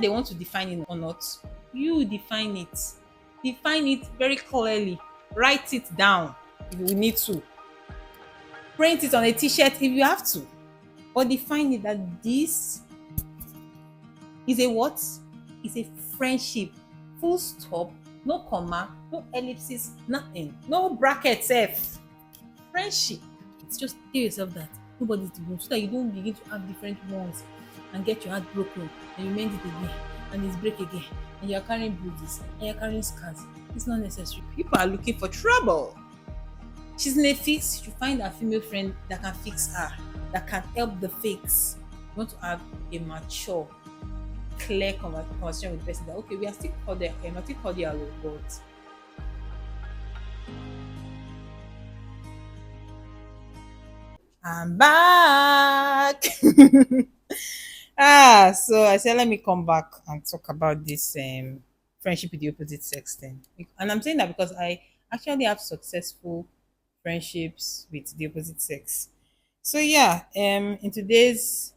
Whether they want to define it or not, you define it. Define it very clearly. Write it down if you need to. Print it on a t-shirt if you have to. But define it that this is a what? Is a friendship. Full stop, no comma, no ellipsis, nothing. No brackets F. Friendship. It's just tell yourself that nobody's the one so that you don't begin to have different ones and get your heart broken and you mend it again and it's break again and you're carrying bruises and you're carrying scars. It's not necessary. People are looking for trouble. She's in a fix, you find a female friend that can fix her, that can help the fix. You want to have a mature, clear conversation with the person that okay, we are still cordial, I'm not still cordial, but I'm back. So I said let me come back and talk about this friendship with the opposite sex thing. And I'm saying that because I actually have successful friendships with the opposite sex. So yeah, in this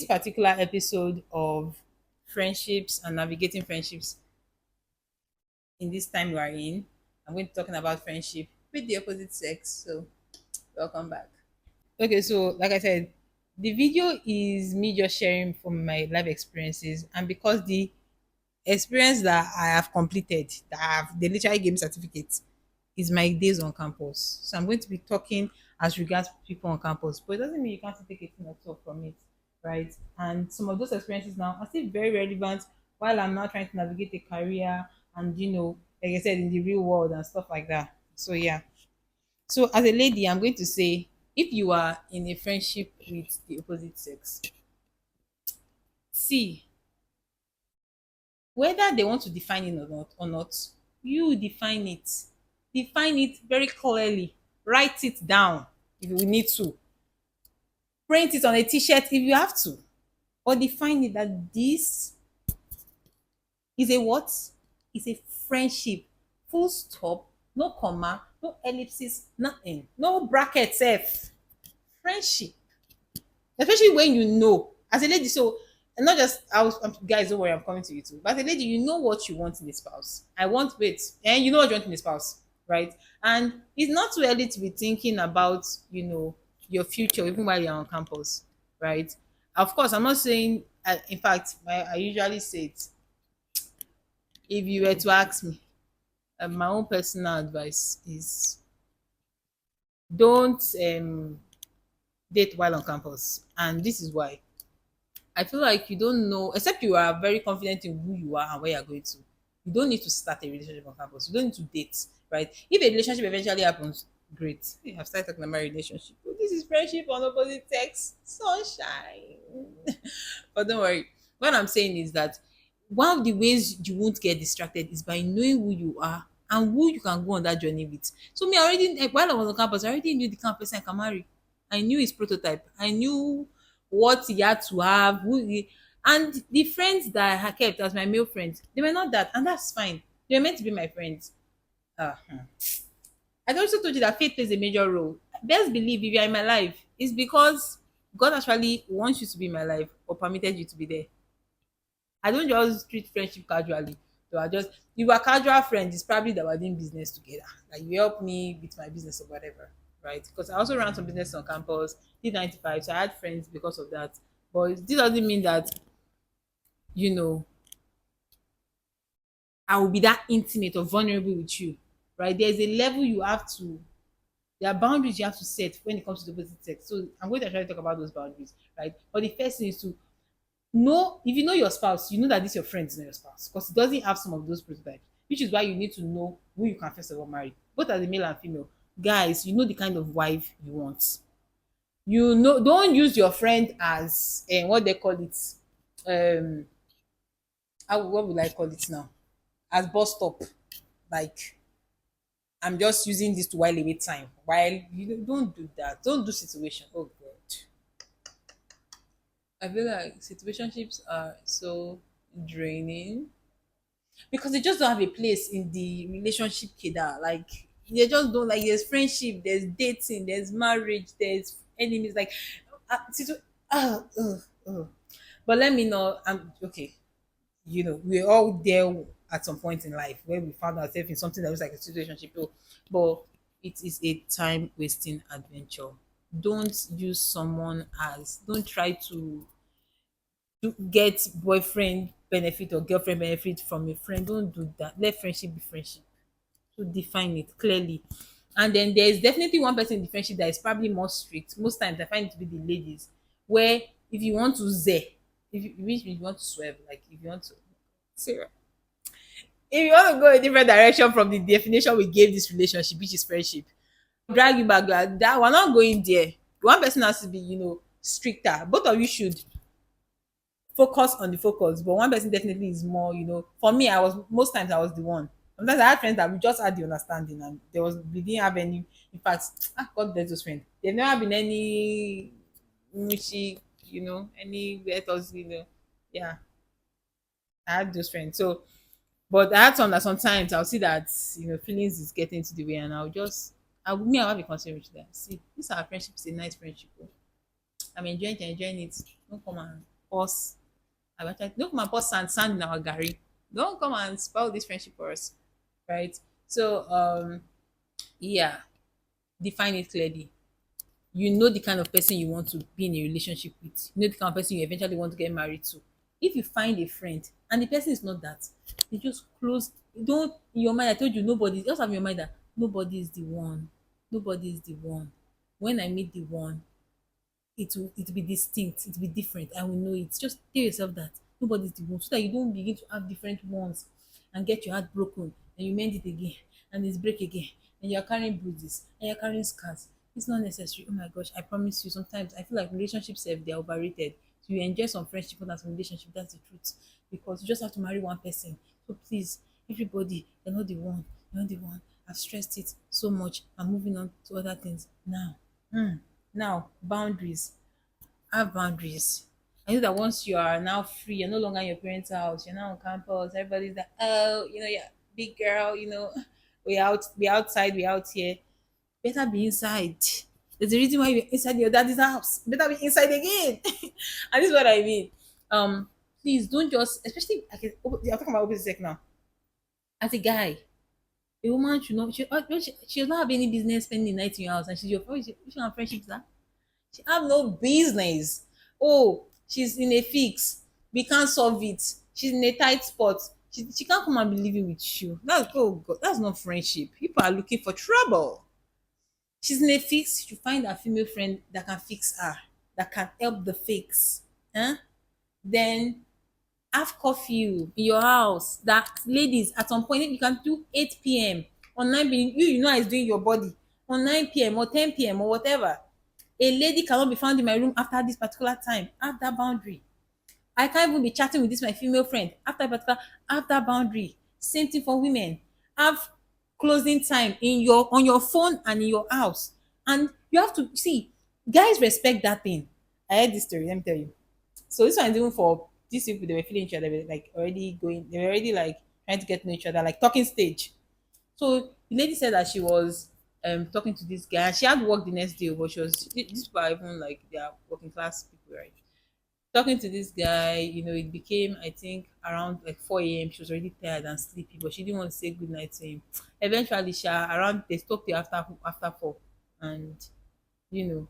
particular episode of friendships and navigating friendships in this time we are in, I'm going to be talking about friendship with the opposite sex. So welcome back. Okay, so like I said, the video is me just sharing from my life experiences, and because the experience that I have completed, that I have the literally game certificate, is my days on campus. So I'm going to be talking as regards people on campus, but it doesn't mean you can't take a thing or two from it, right? And some of those experiences now are still very relevant while I'm now trying to navigate a career and like I said, in the real world and stuff like that. So yeah. So as a lady, I'm going to say if you are in a friendship with the opposite sex, see whether they want to define it or not, you define it. Define it very clearly. Write it down if you need to. Print it on a t-shirt if you have to. Or define it that this is a what? Is a friendship. Full stop, no comma, no ellipsis, nothing. No brackets F. Friendship. Especially when you know as a lady. So and not just guys, don't worry, I'm coming to you too, but as a lady, you know what you want in a spouse. I want wait and you know what you want in a spouse, right? And it's not too early to be thinking about your future even while you're on campus, right? Of course, I'm not saying in fact I usually say it. If you were to ask me, my own personal advice is don't date while on campus, and this is why. I feel like you don't know, except you are very confident in who you are and where you're going to. You don't need to start a relationship on campus. You don't need to date, right? If a relationship eventually happens, great. Hey, I've started talking about my relationship. Oh, this is friendship on opposite sex. Sunshine. But don't worry. What I'm saying is that one of the ways you won't get distracted is by knowing who you are and who you can go on that journey with. So me I already while I was on campus, I already knew the kind of person I can marry. I knew his prototype. I knew what he had to have, and the friends that I kept as my male friends, they were not that, and that's fine. They were meant to be my friends. Hmm. I also told you that faith plays a major role. Best believe if you're in my life, it's because God actually wants you to be in my life or permitted you to be there. I don't just treat friendship casually. So I just if we're casual friends, it's probably that we're doing business together. Like you help me with my business or whatever, right? Because I also ran some business on campus, did 95, so I had friends because of that. But this doesn't mean that you know I will be that intimate or vulnerable with you, right? There's a level you have to. There are boundaries you have to set when it comes to the opposite sex. So I'm going to try to talk about those boundaries, right? But the first thing is to know if you know your spouse, you know that this your friend is not your spouse because it doesn't have some of those prototypes, which is why you need to know who you can first of all marry, both as a male and female. Guys, you know the kind of wife you want. You know, don't use your friend as what they call it. Um, what would I call it now? As bus stop. Like I'm just using this to while away time. While don't do that. Don't do situation. Oh God. I feel like situationships are so draining because they just don't have a place in the relationship kidda. Like they just don't like there's friendship, there's dating, there's marriage, there's enemies. Like uh, situ- uh, uh, uh. But let me know. I'm okay. we're all there at some point in life where we found ourselves in something that looks like a situationship, but it is a time wasting adventure. Don't use someone as, don't try to get boyfriend benefit or girlfriend benefit from a friend. Don't do that. Let friendship be friendship. To define it clearly. And then there is definitely one person in the friendship that is probably more strict. Most times I find it to be the ladies, where if you want to zeh, if you want to swerve, like if you want to, Sarah, if you want to go a different direction from the definition we gave this relationship, which is friendship, drag you back, that we're not going there. One person has to be, stricter. Both of you should focus on the focus, but one person definitely is more, for me, I was most times I was the one. Sometimes I had friends that we just had the understanding, and we didn't have any, in fact, God bless those friends. There've never been any mushy, any let us, yeah, I had those friends. So, but I had some that sometimes I'll see that, feelings is getting to the way, and I'll have a conversation with them. See, this our friendship is a nice friendship. Oh. I'm enjoying it. Don't come and pause. Don't come and pour sand in our gari. Don't come and spoil this friendship for us, right? So, yeah, define it clearly. You know the kind of person you want to be in a relationship with. You know the kind of person you eventually want to get married to. If you find a friend and the person is not that, they just close. Don't in your mind. I told you nobody. Just have in your mind that nobody is the one. Nobody is the one. When I meet the one, it will be distinct, it will be different. I will know it. Just tell yourself that nobody's the one, so that you don't begin to have different ones and get your heart broken and you mend it again and it's break again and you're carrying bruises and you're carrying scars. It's not necessary. Oh my gosh, I promise you, sometimes I feel like relationships they're overrated. So you enjoy some friendship more than some relationship. That's the truth. Because you just have to marry one person. So please, everybody, you're not the one. You're not the one. I've stressed it so much. I'm moving on to other things now. Now, boundaries. Have boundaries. I know that once you are now free, you're no longer in your parents' house, you're now on campus, everybody's like, oh, yeah, big girl, we outside, we out here. Better be inside. There's a reason why you're inside your daddy's house. Better be inside again. And this is what I mean. Please don't just, especially, I'm talking about opposite sex now. As a guy, a woman should not, she does not have any business spending the night in your house, and she's your friend. Which kind of friendship is that? She have no business. Oh, she's in a fix. We can't solve it. She's in a tight spot. She can't come and be living with you. That's, oh God, that's not friendship. People are looking for trouble. She's in a fix. She find a female friend that can fix her, that can help the fix. Huh? Then have curfew in your house. That ladies at some point you can do 8 p.m. on 9 p.m. You know how it's doing your body on 9 p.m. or 10 p.m. or whatever. A lady cannot be found in my room after this particular time. Have that boundary. I can't even be chatting with this my female friend after a particular, have that boundary. Same thing for women. Have closing time in your on your phone and in your house. And you have to see, guys respect that thing. I heard this story, let me tell you. So this one is even for these people, they were feeling each other, they were like already going, they were already like trying to get to know each other, like talking stage. So the lady said that she was talking to this guy. She had work the next day, but she was these people are even like they are working class people, right? Talking to this guy, it became I think around like 4 a.m. She was already tired and sleepy, but she didn't want to say good night to him. Eventually, around they stopped there after 4, and you know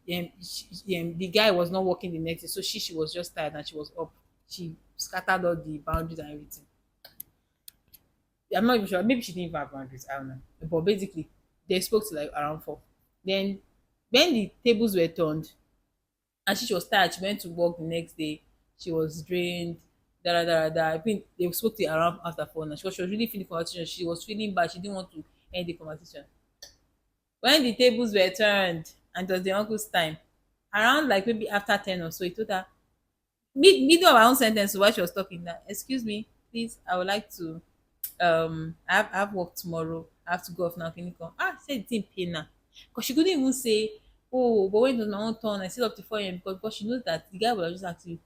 the guy was not working the next day, so she was just tired and she was up. She scattered all the boundaries and everything. I'm not even sure. Maybe she didn't even have boundaries. I don't know. But basically, they spoke to like around 4. Then, when the tables were turned, and she was tired, she went to work the next day. She was drained. Da da da da. I think they spoke to her around after 4 now. She was really feeling conversation. She was feeling bad. She didn't want to end the conversation. When the tables were turned and it was the uncle's time, around like maybe after 10 or so, he told her, middle of her own sentence while she was talking, that, excuse me, please, I would like to I have work tomorrow. I have to go off now. Can you come? Said the thing pain now. Because she couldn't even say, oh, but when it was my own turn, I still up to 4 a.m. Because she knows that the guy will just ask you,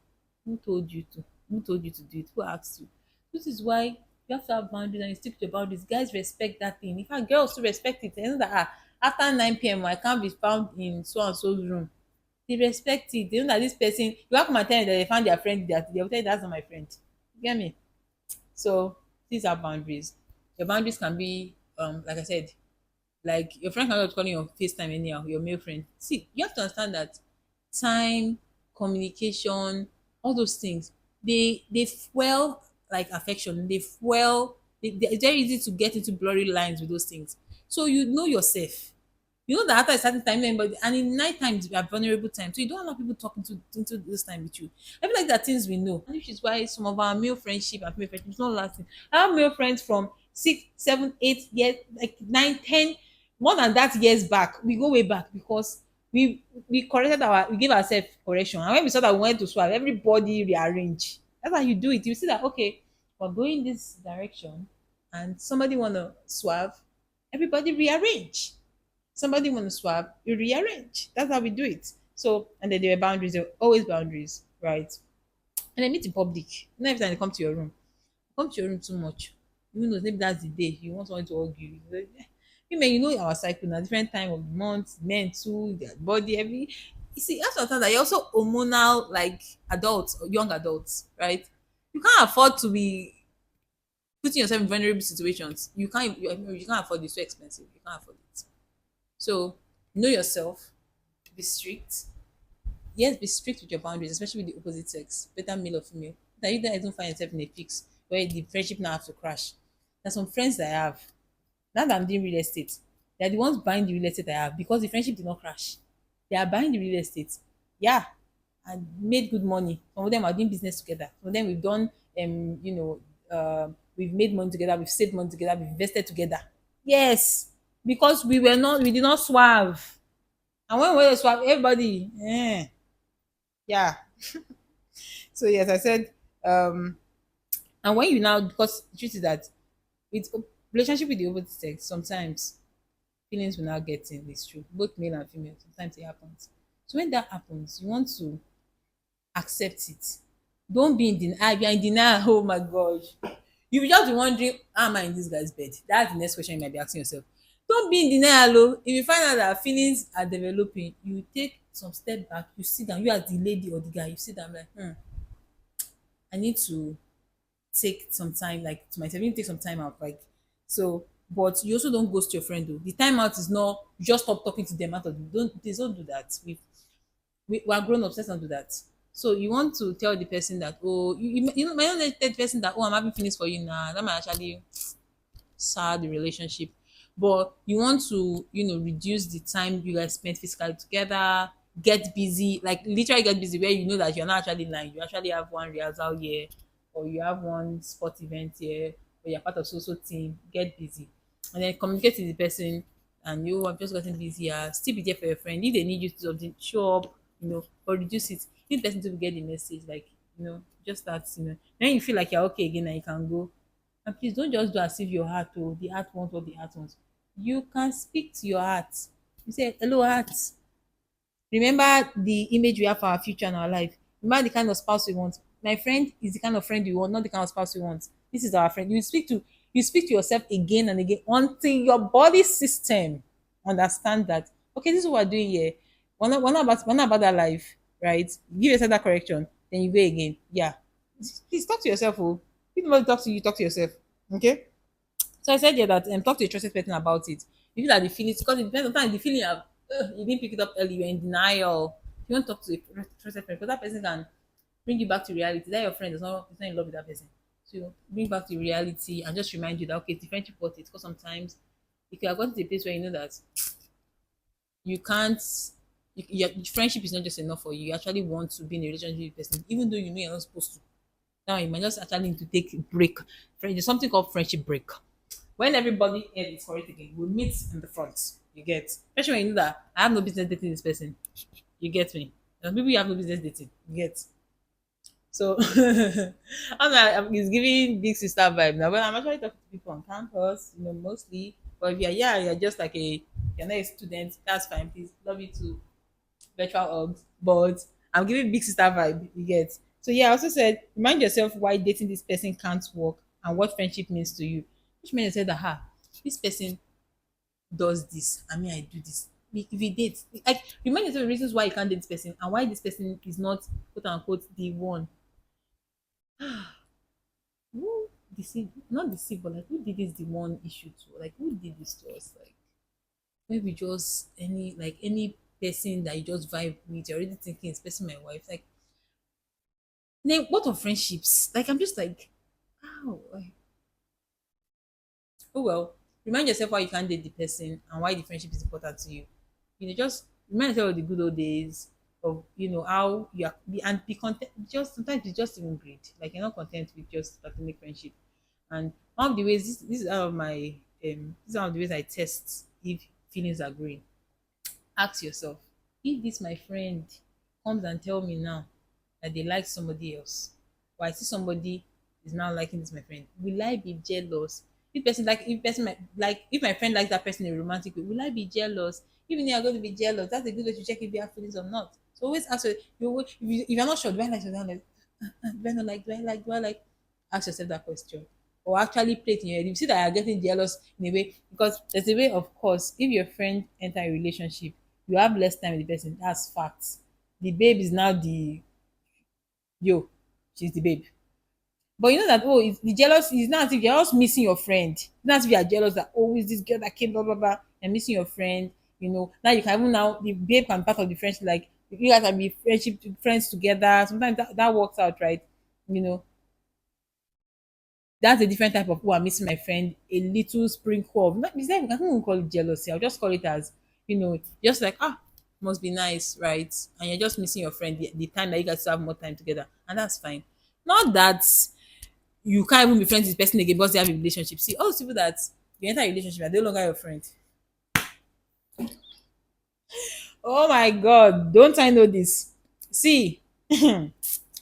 who told you to? Who told you to do it? Who asked you? This is why you have to have boundaries and you stick to your boundaries. Guys respect that thing. In fact, girls too respect it. They know that after 9 p.m. I can't be found in so and so's room. They respect it. They know that this person, you have to come and tell them that they found their friend that they will tell you that's not my friend. get me? So these are boundaries. Your boundaries can be, like I said, like your friend cannot call you on FaceTime anyhow, your male friend. See, you have to understand that time, communication, all those things, they fuel like affection. They fuel. It's very easy to get into blurry lines with those things. So you know yourself. You know that after a certain time, but and in night times we are vulnerable time, so you don't allow people talking to into this time with you. I feel like there are things we know, and which is why some of our male friendship and female friendship is not lasting. I have male friends from 6, 7, 8 years, like 9, 10, more than that years back. We go way back because we corrected we gave ourselves correction, and when we saw that we went to swap, everybody rearrange. That's how you do it. You see that okay, we're going this direction, and somebody wanna swap, everybody rearrange. Somebody want to swap, you rearrange. That's how we do it. So, and then there were boundaries, there were always boundaries, right? And then meet in public. Not every time they come to your room too much. You know, maybe that's the day you want someone to argue. Women, you know our cycle now, different time of the month, men too, their body, every you see, that's sometimes that you're also hormonal, like adults or young adults, right? You can't afford to be putting yourself in vulnerable situations. You can't afford it, it's too expensive. You can't afford it. So know yourself, be strict. Yes, be strict with your boundaries, especially with the opposite sex, whether male or female. That you guys don't find yourself in a fix where the friendship now have to crash. There's some friends that I have. Now that I'm doing real estate, they're the ones buying the real estate I have because the friendship did not crash. They are buying the real estate. Yeah. And made good money. Some of them are doing business together. Some of them we've done we've made money together, we've saved money together, we've invested together. Yes. Because we did not swerve. And when we were swap, everybody, yeah. So yes, I said, and when you now, because the truth is that with relationship with the opposite sex, sometimes feelings will now get in. It's true, both male and female. Sometimes it happens. So when that happens, you want to accept it. Don't be in denial. If you're in denial, oh my gosh, you will just be wondering, how am I in this guy's bed? That's the next question you might be asking yourself. Don't be in denial o. If you find out that feelings are developing, you take some step back, you sit down, you as the lady or the guy, you sit down like, I need to take some time, like to myself, you need to take some time out, like so. But you also don't ghost your friend though. The time out is not you just stop talking to them out of the don't please don't do that. We are grown ups, let's not do that. So you want to tell the person that, oh, you know, might not tell the person that, oh, I'm having feelings for you now. That might actually sad the relationship. But you want to, reduce the time you guys spend physically together, get busy, like literally get busy where you know that you're not actually lying. You actually have one rehearsal here, or you have one sport event here, or you're part of social team, get busy. And then communicate to the person and you have just gotten busy, still be there for your friend. If they need you to do something, show up, or reduce it. If the person to get the message, like, just that, then you feel like you're okay again and you can go. And please don't just do as if your heart or the heart wants what the heart wants. You can speak to your heart. You say, hello, heart. Remember the image we have for our future and our life. Remember the kind of spouse we want. My friend is the kind of friend you want, not the kind of spouse you want. This is our friend. You speak to yourself again and again until your body system understand that okay, this is what we're doing here. We're not about that life, right? Give yourself that correction, then you go again. Yeah. Please talk to yourself. Oh. If nobody talks to you, talk to yourself. Okay? So I said yeah that talk to a trusted person about it. You feel that the feelings because it depends on time the feeling you didn't pick it up early, you're in denial. If you want to talk to a trusted friend, because that person can bring you back to reality. That your friend is not in love with that person. So you bring back to reality and just remind you that okay, it's the friendship worth it. Because sometimes you can have gotten to a place where you know that you can't your friendship is not just enough for you. You actually want to be in a relationship with the person, even though you know you're not supposed to. Now you might just actually need to take a break. There's something called friendship break. When everybody else is for it again, we'll meet in the front. You get, especially when you know that I have no business dating this person. You get me? And people you have no business dating. You get. So I'm like, it's giving big sister vibe now. But I'm actually talking to people on campus, mostly. But if you're just like you're not a student, that's fine. Please love you too. Virtual hugs. But I'm giving big sister vibe. You get. So yeah, I also said remind yourself why dating this person can't work and what friendship means to you. Which means I said that this person does this, I mean I do this. If you date, like remind yourself the reasons why you can't date this person and why this person is not quote unquote the one. who deceived, not deceived, but like who did this the one issue to? Like who did this to us? Like maybe just any person that you just vibe with, you're already thinking it's person my wife. Like name what of friendships? Like I'm just like, wow, like, oh well. Remind yourself why you can't date the person and why the friendship is important to you. Just remind yourself of the good old days of how you are and be content. Just sometimes it's just even greed. Like you're not content with just platonic friendship. And one of the ways this is out of my this is one of the ways I test if feelings are growing. Ask yourself, if this my friend comes and tell me now that they like somebody else, or I see somebody is now liking this my friend, will I be jealous? If my friend likes that person in a romantic way, will I be jealous? Even if you're going to be jealous, that's a good way to check if you have feelings or not. So always ask if you're not sure, do I like, do I like, do I not like, do I like? Ask yourself that question. Or actually play it in your head. You see that you're getting jealous in a way, because there's a way, of course, if your friend enter a relationship, you have less time with the person. That's facts. The babe is now the yo, she's the babe. But you know that, oh, it's the jealous is not as if you're just missing your friend. It's not as if you're jealous that, oh, is this girl that came, blah blah blah, and missing your friend. Now you can even now the babe can be part of the friendship, like you guys can be friends together. Sometimes that works out, right? You know, that's a different type of, oh, I'm missing my friend, a little sprinkle of, not, I can't even call it jealousy. I'll just call it as, just like, must be nice, right? And you're just missing your friend, the time that you guys have more time together. And that's fine. Not that you can't even be friends with the person again because they have a relationship. See, all those people that you enter a relationship and they're no longer your friend. Oh my God, don't I know this? See,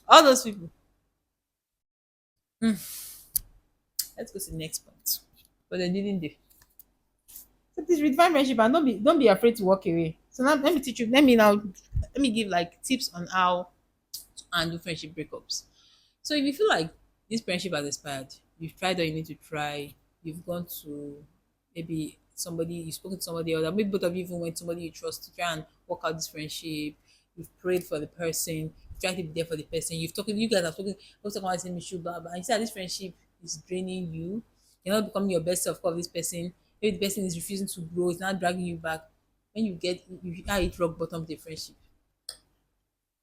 all those people. Let's go to the next point. But they didn't do. So please redefine friendship and don't be afraid to walk away. So now let me teach you. Let me give like tips on how to handle friendship breakups. So if you feel like this friendship has expired, you've tried all you need to try, you've gone to maybe somebody, you've spoken to somebody else, or maybe both of you even went to somebody you trust to try and work out this friendship, you've prayed for the person, you've tried to be there for the person, you guys have spoken, both of us same issue, blah blah, and you see that this friendship is draining you, you're not becoming your best self of this person, maybe the person is refusing to grow, it's not dragging you back. When you hit rock bottom of the friendship,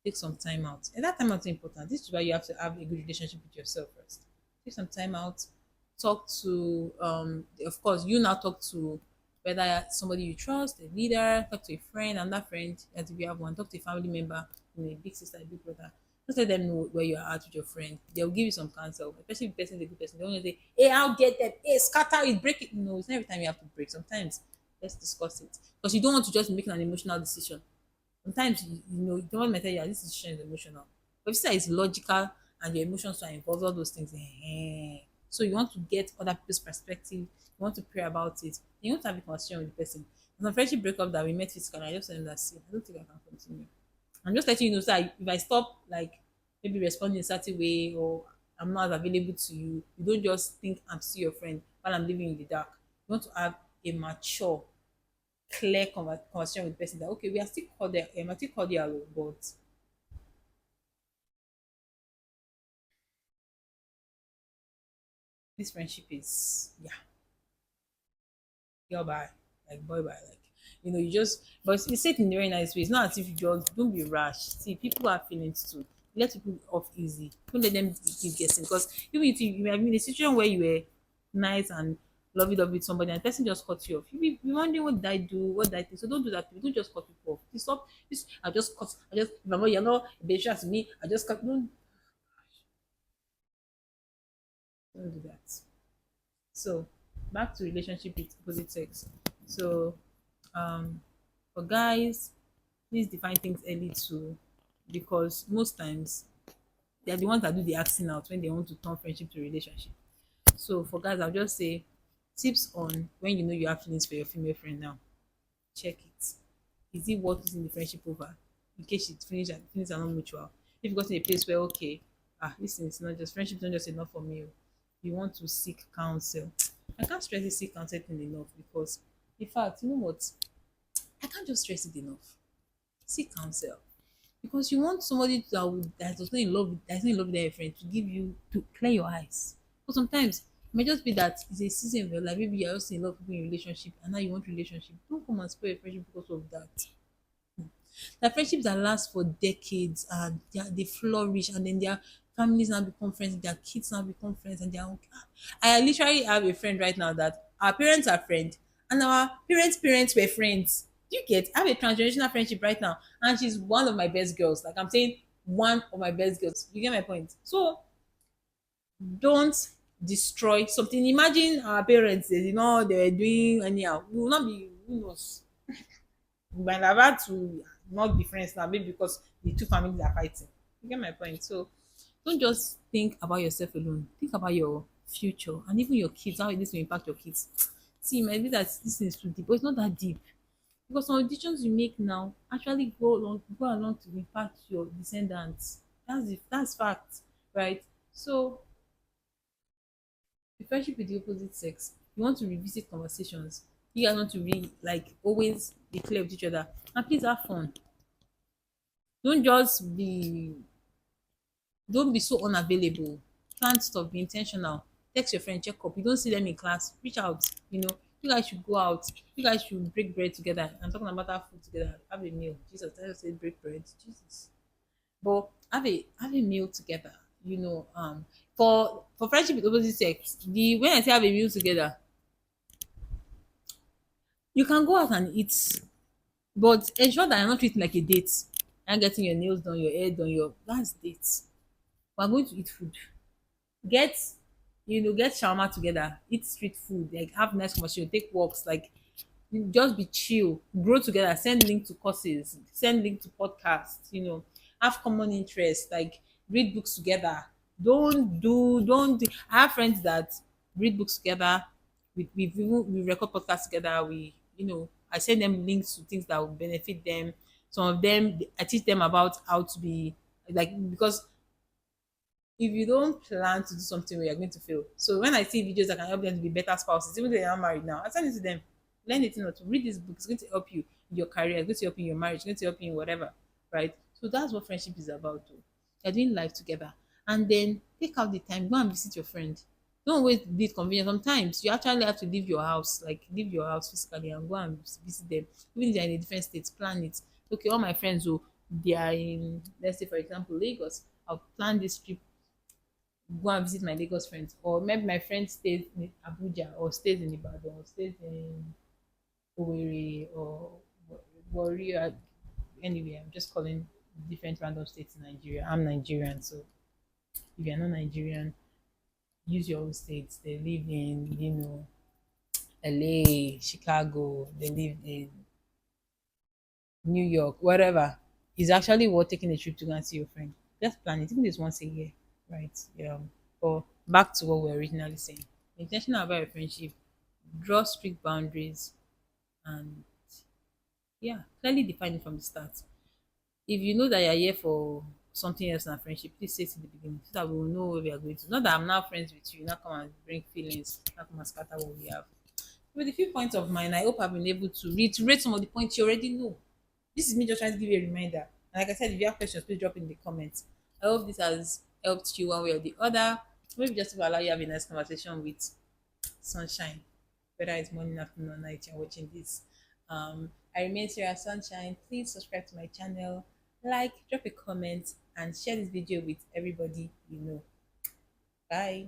take some time out. And that time out is important. This is why you have to have a good relationship with yourself first. Take some time out. Talk to of course you now talk to whether somebody you trust, a leader, talk to a friend, and that friend, as if you have one, talk to a family member, a big sister, a big brother. Just let them know where you are at with your friend. They'll give you some counsel, especially if the person is a good person. They don't say, hey, I'll get them, hey, scatter it, break it. No, it's not every time you have to break. Sometimes let's discuss it. Because you don't want to just make an emotional decision. Sometimes the one might tell you, "Ah, this decision is emotional." But if you say it's logical and your emotions are involved, all those things, so you want to get other people's perspective, you want to pray about it, you want to have a conversation with the person. And some friendship breakup that we met physically, I just tell them that, see, I don't think I can continue. I'm just letting you know, so if I stop, like maybe responding in a certain way, or I'm not available to you, you don't just think I'm still your friend while I'm living in the dark. You want to have a mature, clear conversation with the person that, okay, we are still cordial, I'm still cordial, but this friendship is, yeah, girl bye, like boy bye, like you just, but it's said in a very nice way. It's not as if you just don't be rash. See, people have feelings too. Let people off easy. Don't let them keep guessing, because even if you may have been in a situation where you were nice and lovey dovey with somebody and the person just cut you off, you be wondering, what did I do, what did I think? So don't do that. Don't just cut people off. You stop this. I just remember, be sure to me, I just cut. Don't do that. So back to relationship with opposite sex. So for guys, please define things early too, because most times they are the ones that do the acting out when they want to turn friendship to relationship. So for guys, I'll just say tips on when you know you have feelings for your female friend now. Check it. Is it worth losing the friendship over? In case it finish and feelings are not mutual. If you got in a place where, okay, listen, it's not just friendship, not just enough for me. Oh. You want to seek counsel. I can't stress it, seek counsel enough, because in fact, you know what? I can't just stress it enough. Seek counsel. Because you want somebody that was not in love, that's not in love with their friend, to give you, to clear your eyes. But sometimes it might just be that it's a season of your life. Maybe you're also in a lot of people in relationship and now you want relationship. Don't come and spoil a friendship because of that. There are friendships that last for decades and they flourish, and then their families now become friends, their kids now become friends, and I literally have a friend right now that our parents are friends and our parents were friends. Do you get? I have a transgenerational friendship right now, and she's one of my best girls. Like I'm saying, one of my best girls. You get my point? So don't destroy something. Imagine our parents, they were doing anyhow. We will not be, who knows? We might have had to not be friends now, maybe because the two families are fighting. You get my point? So don't just think about yourself alone. Think about your future and even your kids, how this will impact your kids. See, it might be that this is too deep, but it's not that deep. Because some decisions you make now actually go along to impact your descendants. That's fact, right? So the friendship with the opposite sex, you want to revisit conversations. You guys want to like always be clear with each other. And please have fun. Don't just be don't be so unavailable. Plan stuff, be intentional. Text your friend, check up. You don't see them in class, reach out. You guys should go out. You guys should break bread together. I'm talking about have food together. Have a meal. Jesus, I just said break bread. Jesus. But have a meal together. For friendship with opposite sex, the when I say have a meal together, you can go out and eat, but ensure that you're not treating like a date. You're getting your nails done, your hair done, your that's dates. We're going to eat food. Get get shawarma together, eat street food, like have nice conversation, take walks, like you just be chill, grow together, send link to courses, send link to podcasts, have common interests, like read books together. Don't do I have friends that read books together. We record podcasts together. I send them links to things that will benefit them. Some of them I teach them about how to be like, because if you don't plan to do something where you're going to fail. So when I see videos that can help them to be better spouses, even though they're not married now, I send it to them. Learn it, to read this book. It's going to help you in your career. It's going to help you in your marriage. It's going to help you in whatever, right? So that's what friendship is about. Too. You're doing life together, and then take out the time. Go and visit your friend. Don't always be convenient. Sometimes you actually have to leave your house, like leave your house physically and go and visit them. Even if they're in a different state, plan it. Okay, all my friends who they are in, let's say for example, Lagos. I'll plan this trip, go and visit my Lagos friends, or maybe my friend stays in Abuja or stays in Ibadan or stays in Owerri or Warrior. Anyway, I'm just calling different random states in Nigeria. I'm Nigerian, so if you're not Nigerian, use your own states. They live in, LA, Chicago, they live in New York, whatever. It's actually worth taking a trip to go and see your friend. Just plan it. Even if it's once a year, right? Yeah. But back to what we were originally saying. Be intentional about your friendship. Draw strict boundaries and yeah, clearly define it from the start. If you know that you're here for something else than friendship, please say it in the beginning so that we will know where we are going to. Not that I'm now friends with you, not come and bring feelings, not come and scatter what we have. With a few points of mine, I hope I've been able to reiterate some of the points you already know. This is me just trying to give you a reminder. And like I said, if you have questions, please drop in the comments. I hope this has helped you one way or the other. Maybe just to allow you to have a nice conversation with sunshine, whether it's morning, afternoon, or night you're watching this. I remain Sarah.Sunshine. Please subscribe to my channel, like, drop a comment, and share this video with everybody you know. Bye.